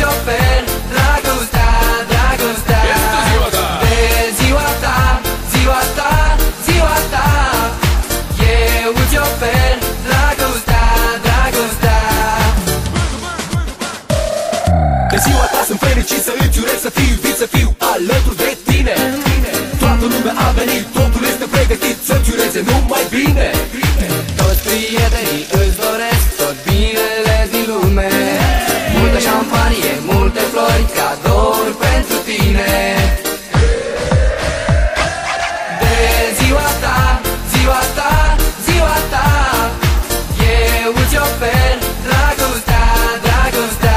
îți ofer dragostea, dragostea. De ziua ta, ziua ta, ziua ta, eu îți ofer dragostea, dragostea. De ziua ta sunt fericit să îți urez, să fiu iubit, să fiu alături de tine. Toată lumea a venit, totul este pregătit să-ți ureze numai bine. Toți prietenii îți doresc tot binele din lume, multă șampanie, multe flori, cadouri pentru tine. De ziua ta, ziua ta, ziua ta, eu îți ofer dragostea, dragostea.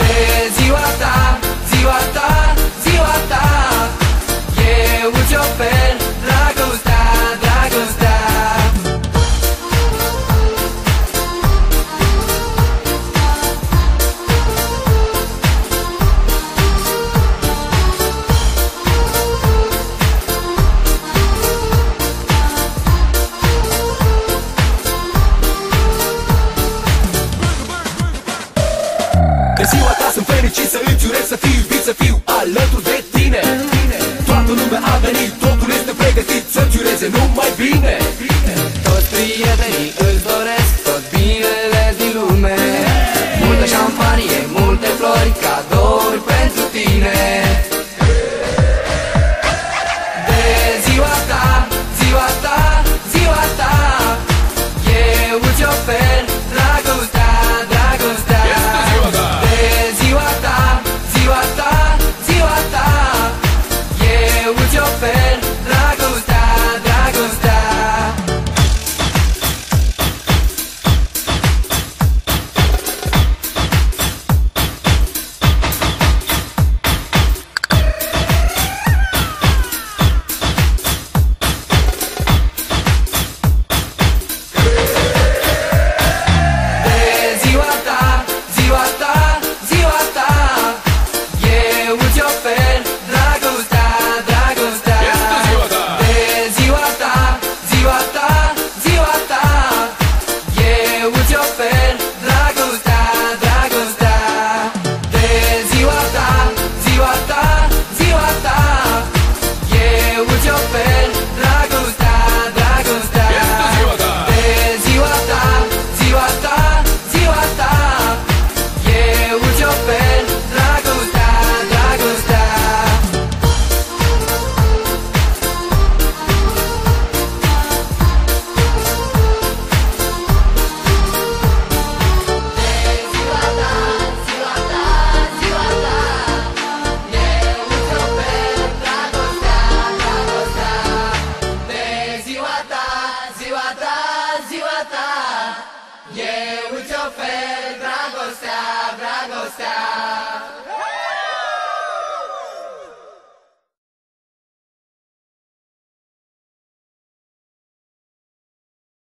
De ziua ta, ziua ta, ziua ta, eu îți ofer dragostea, dragostea. De ziua ta sunt fericit să îți urez, să fiu iubit, să fiu alături de tine. Toată lumea a venit, totul este pregătit să-ți ureze numai bine.